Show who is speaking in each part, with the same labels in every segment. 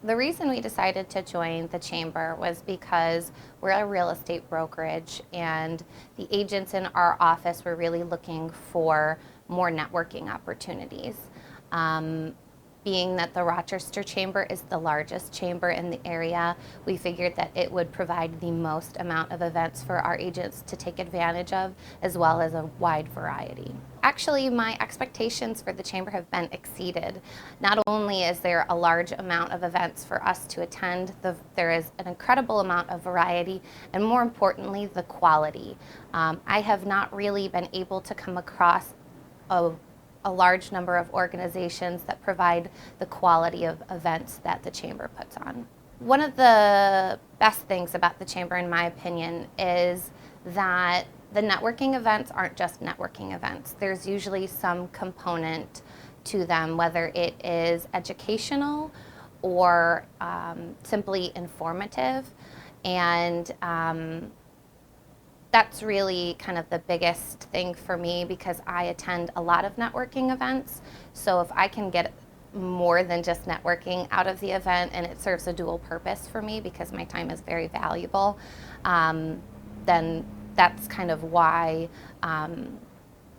Speaker 1: The reason we decided to join the chamber was because we're a real estate brokerage and the agents in our office were really looking for more networking opportunities. Being that the Rochester chamber is the largest chamber in the area, we figured that it would provide the most amount of events for our agents to take advantage of, as well as a wide variety. Actually, my expectations for the chamber have been exceeded. Not only is there a large amount of events for us to attend, there is an incredible amount of variety, and more importantly, the quality. I have not really been able to come across a large number of organizations that provide the quality of events that the chamber puts on. One of the best things about the chamber, in my opinion, is that the networking events aren't just networking events. There's usually some component to them, whether it is educational or simply informative. And that's really kind of the biggest thing for me because I attend a lot of networking events. So if I can get more than just networking out of the event and it serves a dual purpose for me because my time is very valuable, then that's kind of why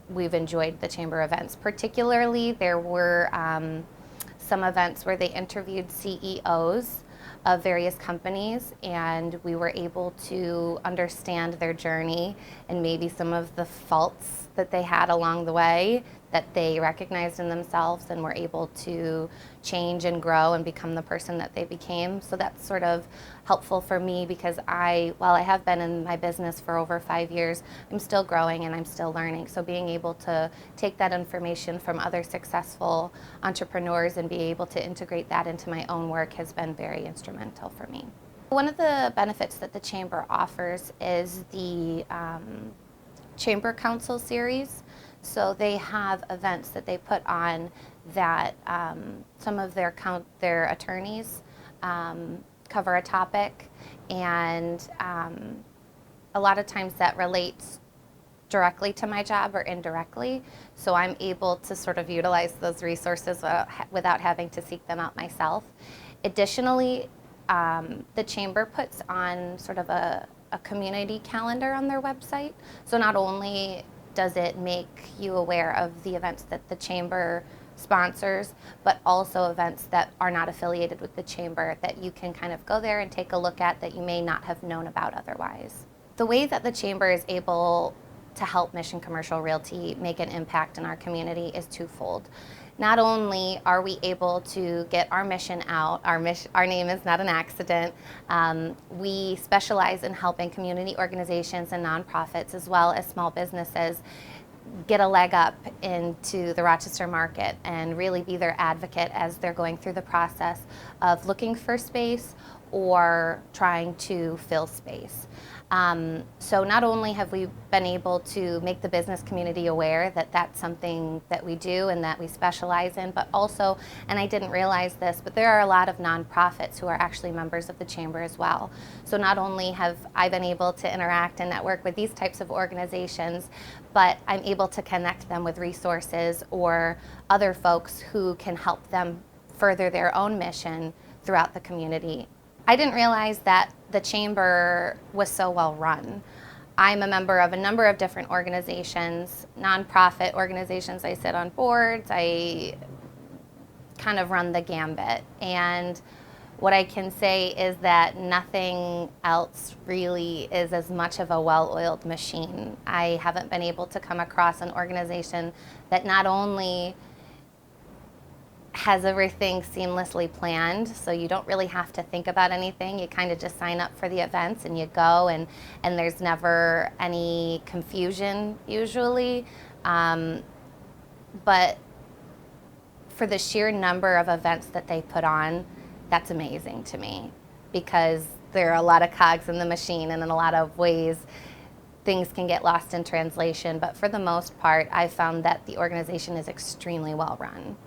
Speaker 1: we've enjoyed the chamber events. Particularly, there were some events where they interviewed CEOs of various companies, and we were able to understand their journey and maybe some of the faults that they had along the way that they recognized in themselves and were able to change and grow and become the person that they became. So that's sort of helpful for me because while I have been in my business for over 5 years, I'm still growing and I'm still learning. So being able to take that information from other successful entrepreneurs and be able to integrate that into my own work has been very instrumental for me. One of the benefits that the chamber offers is the Chamber Council series. So they have events that they put on that some of their attorneys cover a topic, and a lot of times that relates directly to my job or indirectly. So I'm able to sort of utilize those resources without having to seek them out myself. Additionally, the chamber puts on sort of a community calendar on their website. So not only does it make you aware of the events that the chamber sponsors, but also events that are not affiliated with the chamber that you can kind of go there and take a look at that you may not have known about otherwise. The way that the chamber is able to help Mission Commercial Realty make an impact in our community is twofold. Not only are we able to get our mission out, our name is not an accident, we specialize in helping community organizations and nonprofits as well as small businesses get a leg up into the Rochester market and really be their advocate as they're going through the process of looking for space or trying to fill space. So not only have we been able to make the business community aware that that's something that we do and that we specialize in, but also, and I didn't realize this, but there are a lot of nonprofits who are actually members of the chamber as well. So not only have I been able to interact and network with these types of organizations, but I'm able to connect them with resources or other folks who can help them further their own mission throughout the community. I didn't realize that the chamber was so well run. I'm a member of a number of different organizations, nonprofit organizations. I sit on boards. I kind of run the gambit. And what I can say is that nothing else really is as much of a well-oiled machine. I haven't been able to come across an organization that not only has everything seamlessly planned, so you don't really have to think about anything. You kind of just sign up for the events and you go, and there's never any confusion usually. But for the sheer number of events that they put on, that's amazing to me because there are a lot of cogs in the machine, and in a lot of ways things can get lost in translation. But for the most part, I found that the organization is extremely well run.